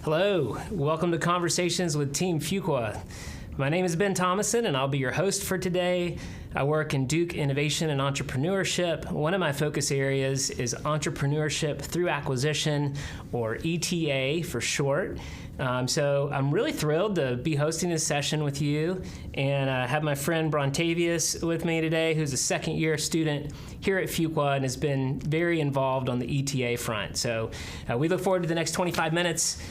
Hello, welcome to Conversations with Team Fuqua. My name is Ben Thomason, and I'll be your host for today. I work in Duke Innovation and Entrepreneurship. One of my focus areas is entrepreneurship through acquisition, or ETA for short. So I'm really thrilled to be hosting this session with you, and I have my friend Brontavious with me today, who's a second-year student here at Fuqua and has been very involved on the ETA front. So we look forward to the next 25 minutes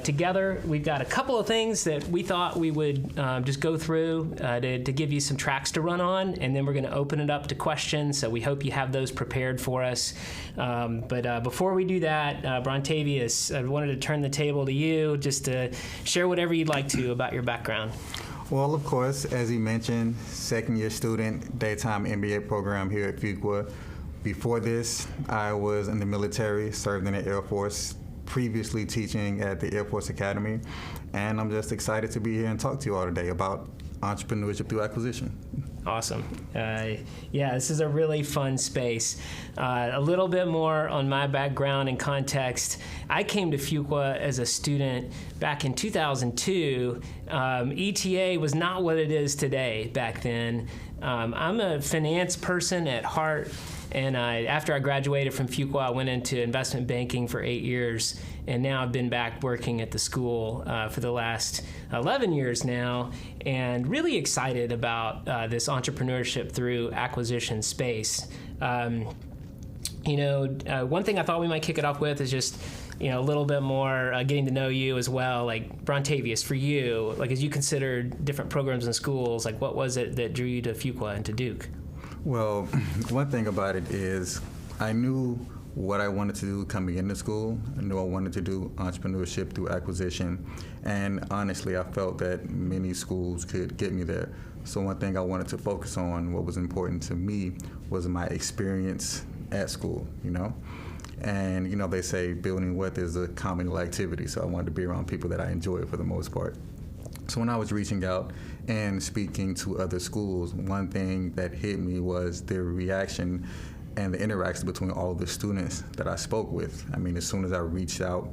together. We've got a couple of things that we thought we would just go through to give you some tracks to run on, and then we're going to open it up to questions, so we hope you have those prepared for us. But before we do that, Brontavious, I wanted to turn the table to you just to share whatever you'd like to about your background. Well, of course, as he mentioned, second-year student, daytime MBA program here at Fuqua. Before this, I was in the military, served in the Air Force, previously teaching at the Air Force Academy, and I'm just excited to be here and talk to you all today about entrepreneurship through acquisition. Awesome. Yeah, this is a really fun space. A little bit more on my background and context. I came to Fuqua as a student back in 2002. ETA was not what it is today back then. I'm a finance person at heart. And after I graduated from Fuqua, I went into investment banking for 8 years, and now I've been back working at the school for the last 11 years now, and really excited about this entrepreneurship through acquisition space. One thing I thought we might kick it off with is just a little bit more getting to know you as well. Like, Brontavious, for you, like, as you considered different programs in schools, like, what was it that drew you to Fuqua and to Duke? Well, one thing about it is I knew what I wanted to do coming into school. I knew I wanted to do entrepreneurship through acquisition. And honestly, I felt that many schools could get me there. So one thing I wanted to focus on, what was important to me, was my experience at school, And, they say building wealth is a communal activity. So I wanted to be around people that I enjoy for the most part. So when I was reaching out and speaking to other schools, one thing that hit me was their reaction and the interaction between all of the students that I spoke with. I mean, as soon as I reached out,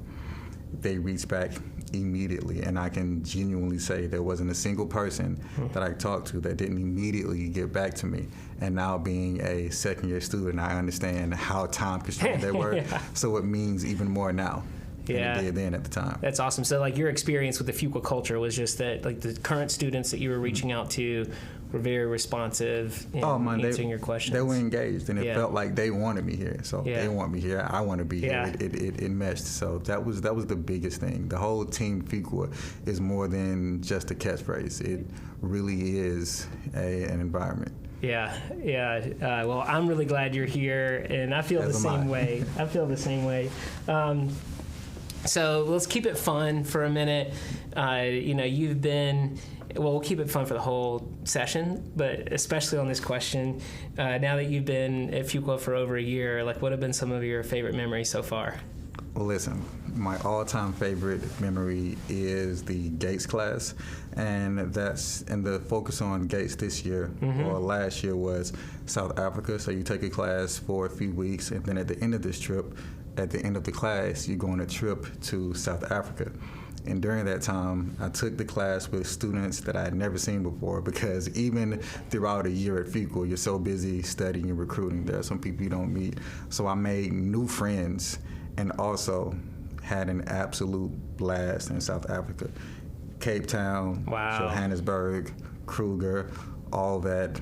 they reached back immediately, and I can genuinely say there wasn't a single person that I talked to that didn't immediately get back to me. And now being a second-year student, I understand how time-constrained they were, so it means even more now. Than it did then at the time. That's awesome. So, like, your experience with the Fuqua culture was just that, like, the current students that you were reaching out to were very responsive in answering your questions. They were engaged, and it felt like they wanted me here. So they want me here. I want to be here. It meshed. So that was the biggest thing. The whole Team Fuqua is more than just a catchphrase. It really is an environment. Well, I'm really glad you're here, and I feel the same way. I feel the same way. So let's keep it fun for a minute. We'll keep it fun for the whole session, but especially on this question, now that you've been at Fuqua for over a year, like, what have been some of your favorite memories so far? Well, listen, my all-time favorite memory is the GATES class, and the focus on GATES this year or last year was South Africa. So you take a class for a few weeks, and then at the end of this trip, at the end of the class, you go on a trip to South Africa. And during that time, I took the class with students that I had never seen before, because even throughout a year at Fuqua, you're so busy studying and recruiting. There are some people you don't meet. So I made new friends and also had an absolute blast in South Africa. Cape Town, Johannesburg, Kruger, all that,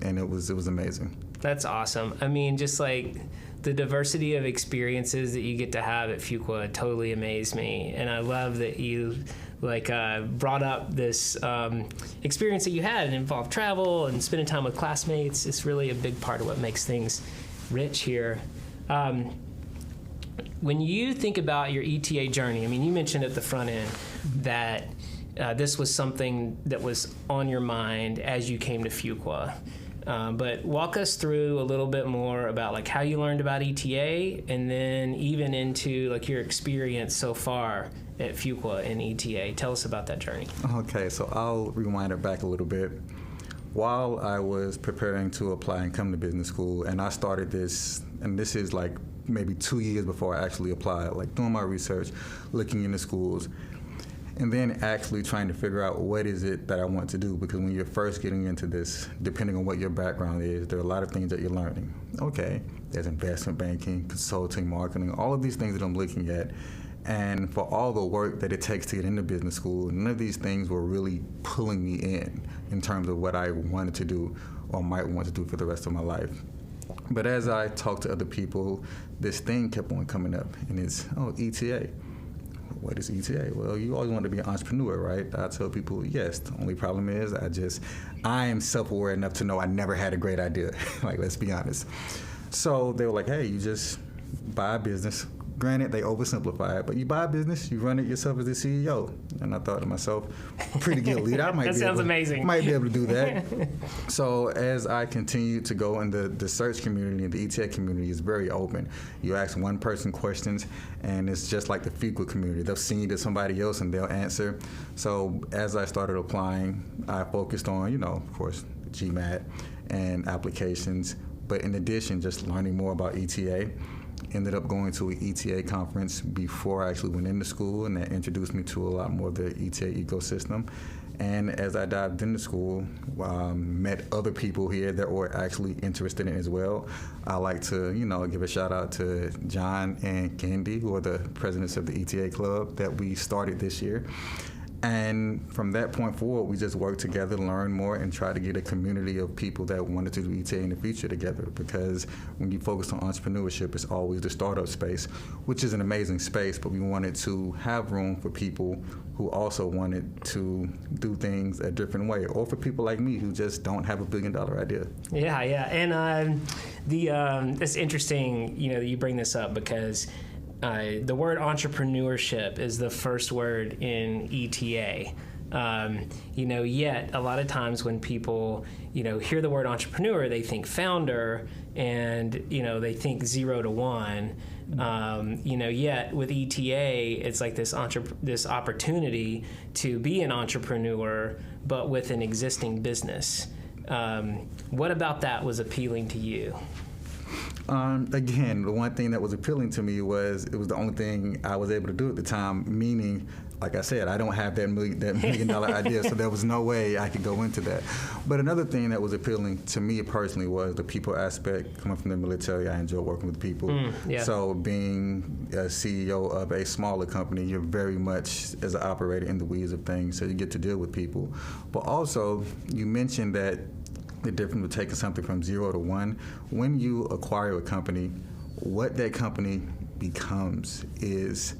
and it was amazing. That's awesome. I mean, just like the diversity of experiences that you get to have at Fuqua totally amazed me, and I love that you brought up this experience that you had and involved travel and spending time with classmates. It's really a big part of what makes things rich here. When you think about your ETA journey, I mean, you mentioned at the front end that this was something that was on your mind as you came to Fuqua. But walk us through a little bit more about, like, how you learned about ETA, and then even into, like, your experience so far at Fuqua and ETA. Tell us about that journey. Okay, so I'll rewind it back a little bit. While I was preparing to apply and come to business school, and I started this, and this is like maybe 2 years before I actually applied, like doing my research, looking into schools, and then actually trying to figure out what is it that I want to do. Because when you're first getting into this, depending on what your background is, there are a lot of things that you're learning. Okay, there's investment banking, consulting, marketing, all of these things that I'm looking at. And for all the work that it takes to get into business school, none of these things were really pulling me in terms of what I wanted to do or might want to do for the rest of my life. But as I talked to other people, this thing kept on coming up, and it's, ETA. What is ETA? Well, you always want to be an entrepreneur, right? I tell people, yes. The only problem is I am self-aware enough to know I never had a great idea. Like, let's be honest. So they were like, hey, you just buy a business. Granted, they oversimplify it, but you buy a business, you run it yourself as the CEO. And I thought to myself, pretty good lead. I might that sounds amazing. Might be able to do that. So as I continued to go in the search community, and the ETA community is very open. You ask one person questions, and it's just like the Fuqua community. They'll send you to somebody else, and they'll answer. So as I started applying, I focused on, of course, GMAT and applications. But in addition, just learning more about ETA. Ended up going to an ETA conference before I actually went into school, and that introduced me to a lot more of the ETA ecosystem. And as I dived into school, met other people here that were actually interested in it as well. I like to, give a shout out to John and Candy, who are the presidents of the ETA Club that we started this year. And from that point forward, we just worked together, learn more, and try to get a community of people that wanted to do ETA in the future together. Because when you focus on entrepreneurship, it's always the startup space, which is an amazing space, but we wanted to have room for people who also wanted to do things a different way, or for people like me who just don't have $1 billion idea. Yeah. And it's interesting, that you bring this up, because the word entrepreneurship is the first word in ETA. Yet a lot of times when people, hear the word entrepreneur, they think founder, and, they think 0 to 1. Yet with ETA, it's like this opportunity to be an entrepreneur, but with an existing business. What about that was appealing to you? Again, the one thing that was appealing to me was it was the only thing I was able to do at the time, meaning, like I said, I don't have that $1 million idea, so there was no way I could go into that. But another thing that was appealing to me personally was the people aspect. Coming from the military, I enjoy working with people. So being a CEO of a smaller company, you're very much as an operator in the weeds of things, so you get to deal with people. But also, you mentioned that the difference with taking something from 0 to 1. When you acquire a company, what that company becomes is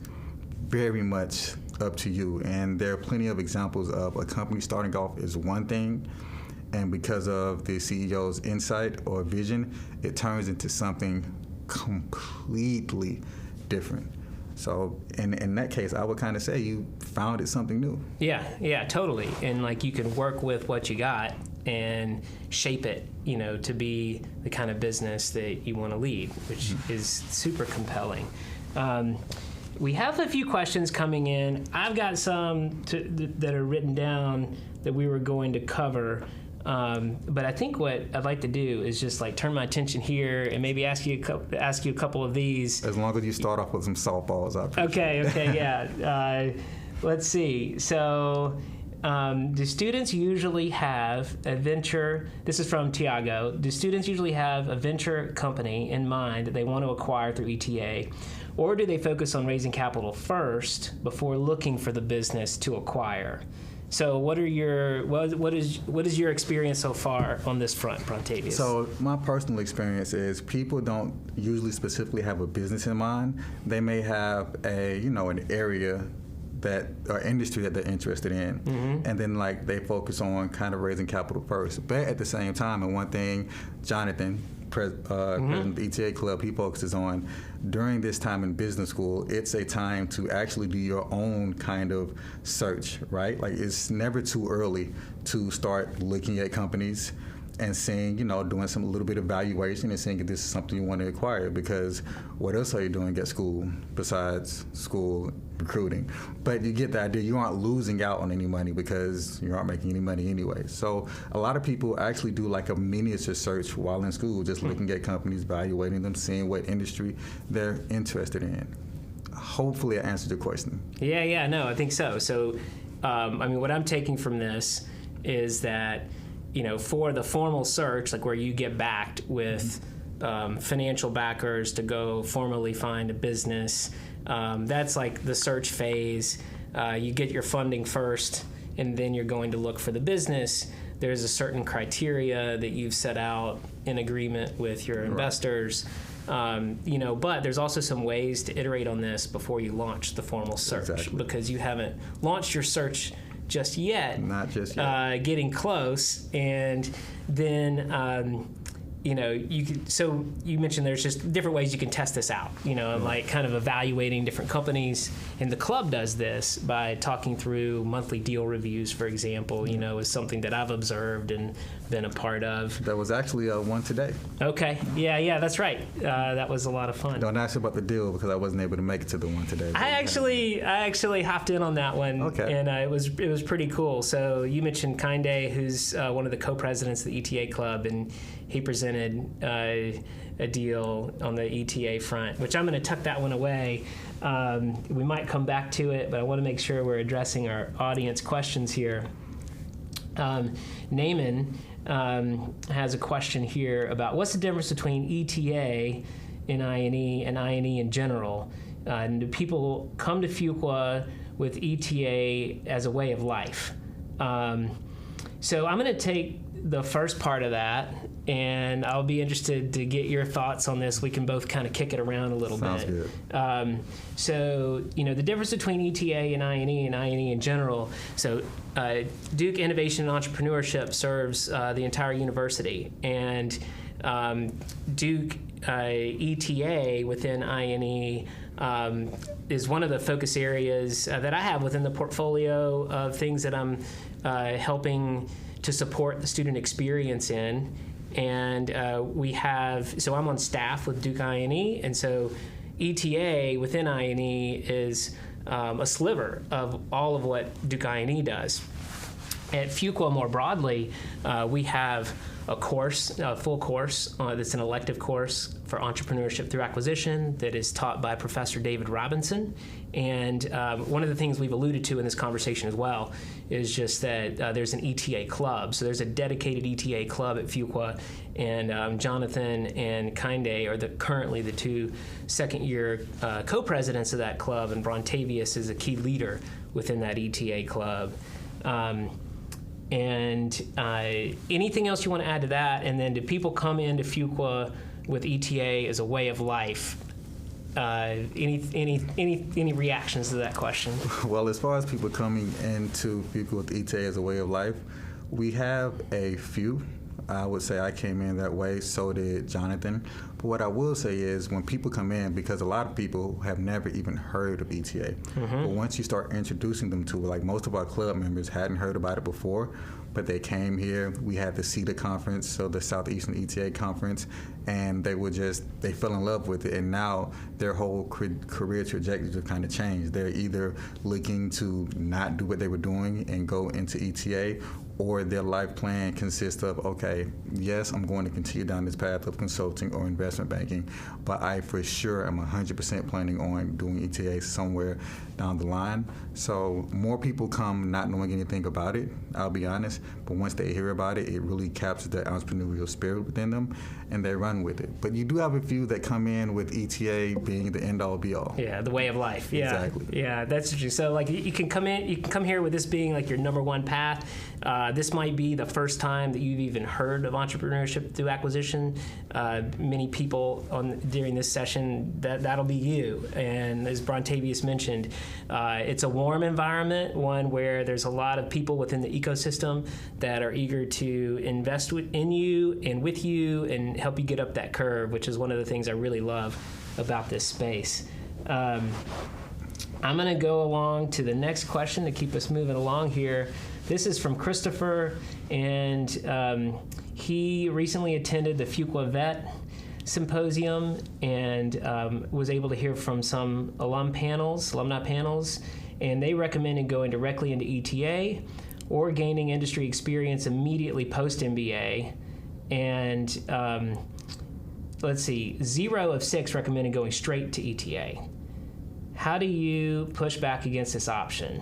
very much up to you. And there are plenty of examples of a company starting off as one thing, and because of the CEO's insight or vision, it turns into something completely different. So in that case, I would kind of say you founded something new. Yeah, totally. And like you can work with what you got and shape it, to be the kind of business that you want to lead, which is super compelling. We have a few questions coming in. I've got some that are written down that we were going to cover. But I think what I'd like to do is just like turn my attention here and maybe ask you a couple of these. As long as you start off with some softballs, I appreciate it. Okay, yeah. Let's see. So, do students usually have a venture? This is from Tiago. Do students usually have a venture company in mind that they want to acquire through ETA, or do they focus on raising capital first before looking for the business to acquire? So what is your experience so far on this front, Brontavious? So my personal experience is people don't usually specifically have a business in mind. They may have an area or industry that they're interested in, and then like they focus on kind of raising capital first. But at the same time, and one thing Jonathan, president of the ETA Club, he focuses on during this time in business school, it's a time to actually do your own kind of search, right? Like it's never too early to start looking at companies and seeing, doing a little bit of evaluation and seeing if this is something you want to acquire, because what else are you doing at school besides school recruiting. But you get the idea. You aren't losing out on any money because you aren't making any money anyway. So a lot of people actually do like a miniature search while in school, just looking at companies, evaluating them, seeing what industry they're interested in. Hopefully I answered your question. Yeah, no, I think so. So, what I'm taking from this is that, for the formal search, like where you get backed with financial backers to go formally find a business, that's like the search phase. You get your funding first, and then you're going to look for the business. There's a certain criteria that you've set out in agreement with your investors. But there's also some ways to iterate on this before you launch the formal search, because you haven't launched your search just yet. Not just yet. Getting close, and then so you mentioned there's just different ways you can test this out, and like kind of evaluating different companies. And the club does this by talking through monthly deal reviews, for example, is something that I've observed and been a part of. That was actually one today. Okay. Yeah, that's right. That was a lot of fun. Don't ask about the deal because I wasn't able to make it to the one today. I actually hopped in on that one. Okay. And it was pretty cool. So you mentioned Kinde, who's one of the co-presidents of the ETA Club, and he presented a deal on the ETA front, which I'm going to tuck that one away. We might come back to it, but I want to make sure we're addressing our audience questions here. Naaman has a question here about what's the difference between ETA and INE and INE in general. And do people come to Fuqua with ETA as a way of life? So I'm going to take the first part of that, and I'll be interested to get your thoughts on this. We can both kind of kick it around a little Sounds bit. Good. So, the difference between ETA and INE in general. So, Duke Innovation and Entrepreneurship serves the entire university, and Duke ETA within INE is one of the focus areas that I have within the portfolio of things that I'm helping to support the student experience in. And so I'm on staff with Duke INE, and so ETA within INE is a sliver of all of what Duke INE does. At Fuqua more broadly, we have a full course that's an elective course for entrepreneurship through acquisition that is taught by Professor David Robinson. And one of the things we've alluded to in this conversation as well is just that there's an ETA Club. So there's a dedicated ETA Club at Fuqua, and Jonathan and Kinde are currently the two second-year co-presidents of that club, and Brontavious is a key leader within that ETA Club. And anything else you want to add to that? And then do people come into Fuqua with ETA as a way of life? Any reactions to that question? Well, as far as people coming into Fuqua with ETA as a way of life, we have a few. I would say I came in that way, so did Jonathan. But what I will say is when people come in, because a lot of people have never even heard of ETA, but once you start introducing them to it, like most of our club members hadn't heard about it before, but they came here. We had the CETA conference, so the Southeastern ETA conference, and they fell in love with it, and now their whole career trajectory have kind of changed. They're either looking to not do what they were doing and go into ETA, or their life plan consists of, okay, yes, I'm going to continue down this path of consulting or investment banking, but I for sure am 100% planning on doing ETA somewhere down the line. So more people come not knowing anything about it, I'll be honest, but once they hear about it, it really captures that entrepreneurial spirit within them, and they run with it. But you do have a few that come in with ETA being the end-all, be-all. Yeah, the way of life. Yeah, exactly. Yeah, that's true. So like you can come here with this being like your number one path. This might be the first time that you've even heard of entrepreneurship through acquisition. Many people during this session, that'll be you. And as Brontavious mentioned, it's a warm environment, one where there's a lot of people within the ecosystem that are eager to invest in you and with you and help you get up that curve, which is one of the things I really love about this space. I'm going to go along to the next question to keep us moving along here. This is from Christopher, and he recently attended the Fuqua Vet symposium and was able to hear from some alumni panels, and they recommended going directly into ETA or gaining industry experience immediately post-MBA. And let's see, 0 of 6 recommended going straight to ETA. How do you push back against this option?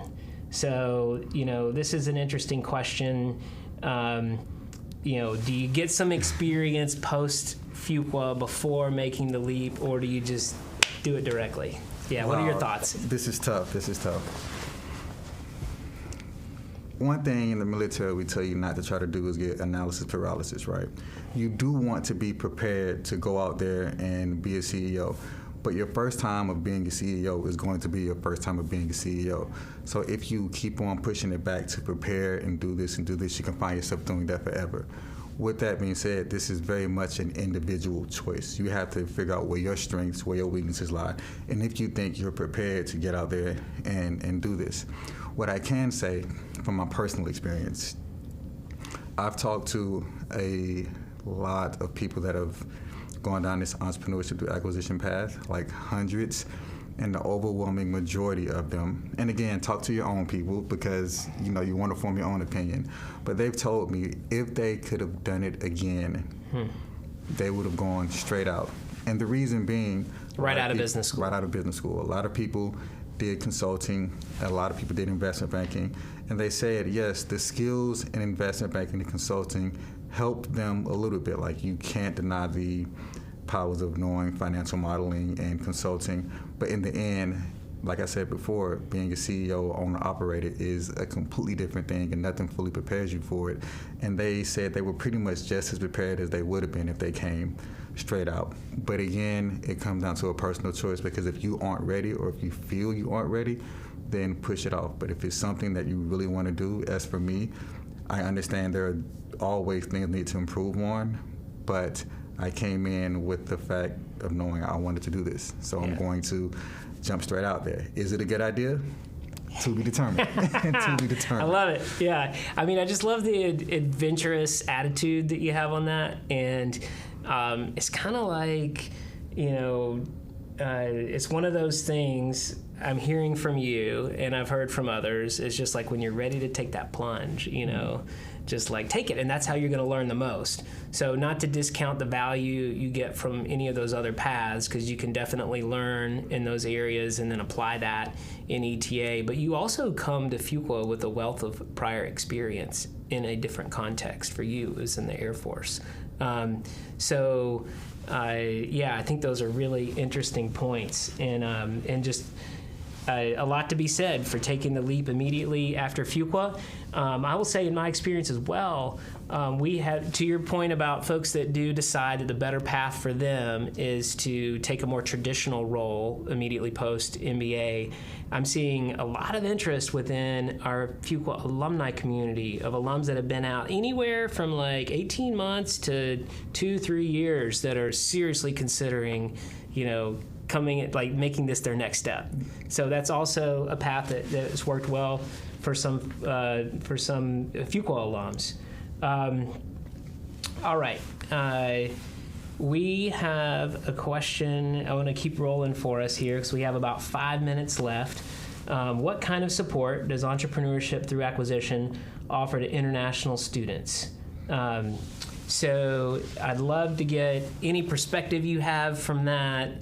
So, this is an interesting question. Do you get some experience post-Fuqua before making the leap, or do you just do it directly? Yeah, wow. What are your thoughts? This is tough. One thing in the military we tell you not to try to do is get analysis paralysis, right? You do want to be prepared to go out there and be a CEO, but your first time of being a CEO is going to be your first time of being a CEO. So if you keep on pushing it back to prepare and do this, you can find yourself doing that forever. With that being said, this is very much an individual choice. You have to figure out where your strengths, where your weaknesses lie, and if you think you're prepared to get out there and do this. What I can say from my personal experience, I've talked to a lot of people that have gone down this entrepreneurship through acquisition path, like hundreds, and the overwhelming majority of them, and again, talk to your own people because you want to form your own opinion, but they've told me if they could have done it again, they would have gone straight out. And the reason being, right out of business school. Right out of business school. A lot of people did consulting, a lot of people did investment banking, and they said, yes, the skills in investment banking and consulting helped them a little bit. Like, you can't deny the powers of knowing financial modeling and consulting, but in the end, like I said before, being a CEO, owner, operator is a completely different thing, and nothing fully prepares you for it. And they said they were pretty much just as prepared as they would have been if they came straight out. But again, it comes down to a personal choice, because if you aren't ready, or if you feel you aren't ready, then push it off. But if it's something that you really want to do, as for me, I understand there are always things I need to improve on, but I came in with the fact of knowing I wanted to do this. So I'm going to jump straight out there. Is it a good idea? To be determined. To be determined. I love it. Yeah. I mean, I just love the adventurous attitude that you have on that. And it's kind of like, it's one of those things I'm hearing from you and I've heard from others. It's just like when you're ready to take that plunge, just like take it. And that's how you're going to learn the most. So not to discount the value you get from any of those other paths, because you can definitely learn in those areas and then apply that in ETA. But you also come to Fuqua with a wealth of prior experience in a different context. For you, it was in the Air Force. I think those are really interesting points, and just a lot to be said for taking the leap immediately after Fuqua. I will say, in my experience as well, we have, to your point about folks that do decide that the better path for them is to take a more traditional role immediately post MBA. I'm seeing a lot of interest within our Fuqua alumni community of alums that have been out anywhere from like 18 months to 2-3 years that are seriously considering, making this their next step. So that's also a path that has worked well for some Fuqua alums. All right. We have a question I want to keep rolling for us here, because we have about 5 minutes left. What kind of support does Entrepreneurship through Acquisition offer to international students? So I'd love to get any perspective you have from that,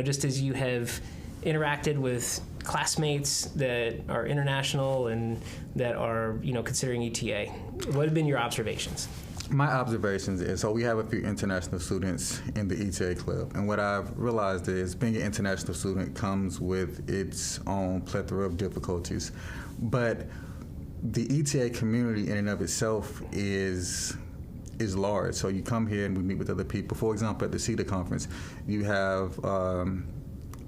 just as you have interacted with classmates that are international and that are, considering ETA. What have been your observations? My observations is, so we have a few international students in the ETA Club, and what I've realized is being an international student comes with its own plethora of difficulties. But the ETA community in and of itself is large. So you come here and we meet with other people. For example, at the CETA conference, you have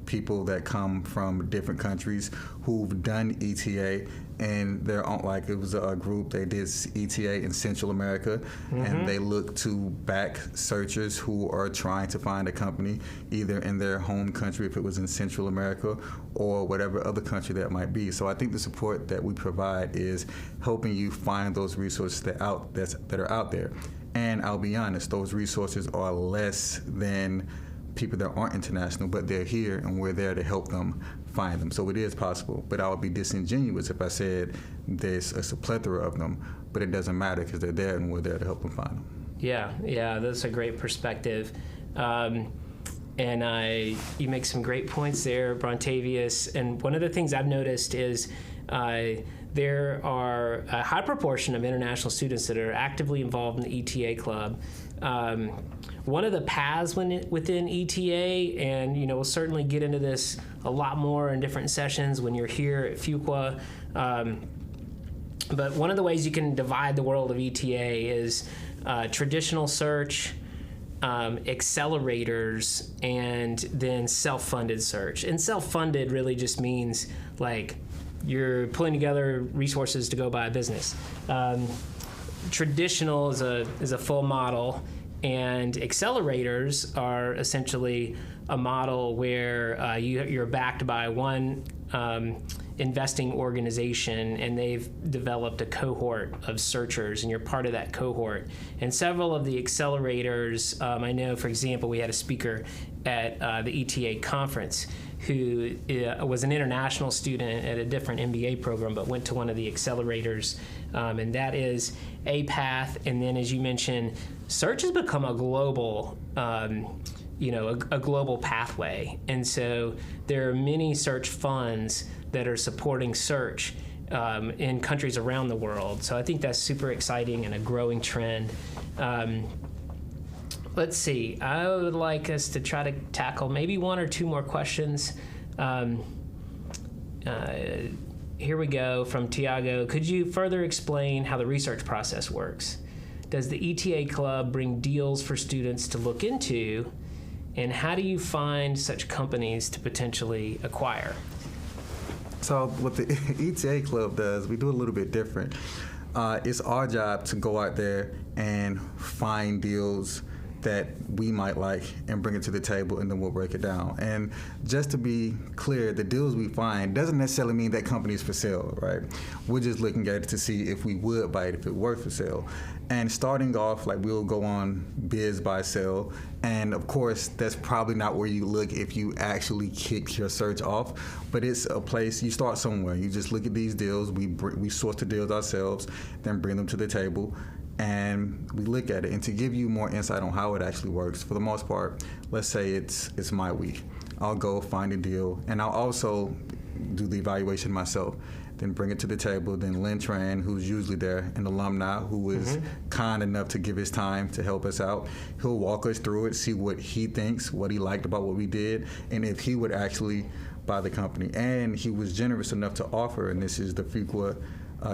people that come from different countries who've done ETA, and they're on, like, it was a group, they did ETA in Central America, and they look to back searchers who are trying to find a company either in their home country, if it was in Central America, or whatever other country that might be. So I think the support that we provide is helping you find those resources that are out there. And I'll be honest, those resources are less than people that aren't international, but they're here and we're there to help them find them. So it is possible, but I would be disingenuous if I said there's a plethora of them, but it doesn't matter because they're there and we're there to help them find them. Yeah, that's a great perspective. And you make some great points there, Brontavious. And one of the things I've noticed is there are a high proportion of international students that are actively involved in the ETA Club. One of the paths within ETA, and we'll certainly get into this a lot more in different sessions when you're here at Fuqua, but one of the ways you can divide the world of ETA is traditional search, accelerators, and then self-funded search. And self-funded really just means like you're pulling together resources to go buy a business. Traditional is a full model, and accelerators are essentially a model where you're backed by one investing organization, and they've developed a cohort of searchers, and you're part of that cohort. And several of the accelerators, I know, for example, we had a speaker at the ETA conference who was an international student at a different MBA program, but went to one of the accelerators, and that is a path. And then, as you mentioned, search has become a global a global pathway. And so there are many search funds that are supporting search in countries around the world. So I think that's super exciting and a growing trend. Let's see. I would like us to try to tackle maybe one or two more questions. Here we go from Tiago. Could you further explain how the research process works? Does the ETA Club bring deals for students to look into? And how do you find such companies to potentially acquire? So what the ETA Club does, we do a little bit different. It's our job to go out there and find deals that we might like and bring it to the table, and then we'll break it down. And just to be clear, the deals we find doesn't necessarily mean that company is for sale, right? We're just looking at it to see if we would buy it if it were for sale. And starting off, like, we'll go on Biz Buy Sell, and of course that's probably not where you look if you actually kick your search off, but it's a place you start somewhere. You just look at these deals, we source the deals ourselves, then bring them to the table, and we look at it. And to give you more insight on how it actually works, for the most part, let's say it's my week. I'll go find a deal, and I'll also do the evaluation myself, then bring it to the table. Then Lynn Tran, who's usually there, an alumni who is kind enough to give his time to help us out, he'll walk us through it, see what he thinks, what he liked about what we did, and if he would actually buy the company. And he was generous enough to offer, and this is the Fuqua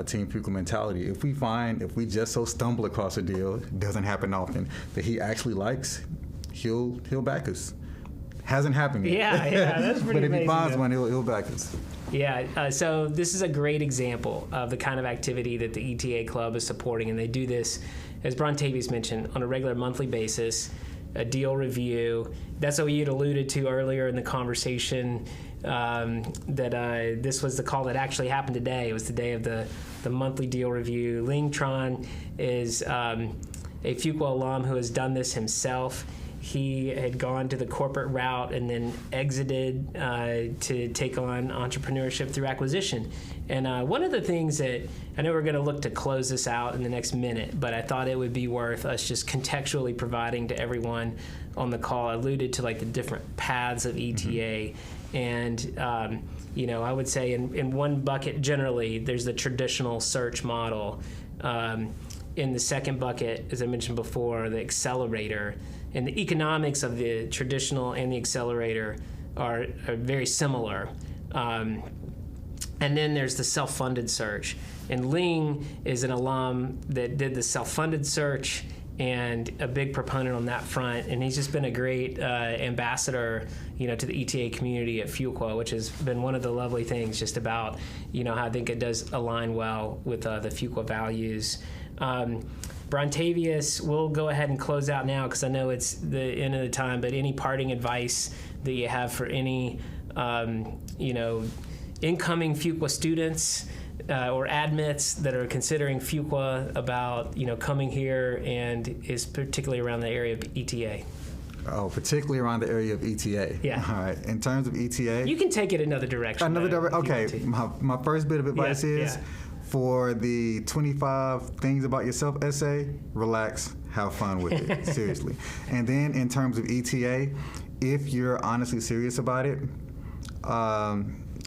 Team Fuqua mentality. If we just so stumble across a deal, it doesn't happen often, that he actually likes, he'll back us. Hasn't happened yet. Yeah, that's pretty But if amazing, he finds one, he'll back us. Yeah, so this is a great example of the kind of activity that the ETA Club is supporting, and they do this, as Brontavious mentioned, on a regular monthly basis, a deal review. That's what you'd alluded to earlier in the conversation, that this was the call that actually happened today. It was the day of the monthly deal review. Ling Tran is a Fuqua alum who has done this himself. He had gone to the corporate route and then exited to take on entrepreneurship through acquisition. And one of the things that, I know we're going to look to close this out in the next minute, but I thought it would be worth us just contextually providing to everyone on the call. I alluded to like the different paths of ETA. And, I would say in one bucket, generally, there's the traditional search model. In the second bucket, as I mentioned before, the accelerator. And the economics of the traditional and the accelerator are very similar. And then there's the self-funded search. And Ling is an alum that did the self-funded search and a big proponent on that front. And he's just been a great ambassador, to the ETA community at Fuqua, which has been one of the lovely things just about, how I think it does align well with the Fuqua values. Brontavious, we'll go ahead and close out now because I know it's the end of the time, but any parting advice that you have for any, incoming Fuqua students or admits that are considering Fuqua about coming here, and is particularly around the area of ETA? Oh, particularly around the area of ETA. Yeah. All right. In terms of ETA, You can take it another direction. Okay. My first bit of advice is for the 25 things about yourself essay, relax, have fun with it. Seriously. And then in terms of ETA, if you're honestly serious about it,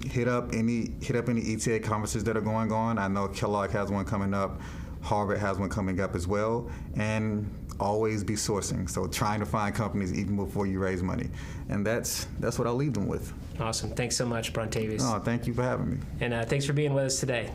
hit up any ETA conferences that are going on. I know Kellogg has one coming up. Harvard has one coming up as well. And always be sourcing. So trying to find companies even before you raise money. And that's what I'll leave them with. Awesome. Thanks so much, Brontavious. Oh, thank you for having me. And thanks for being with us today.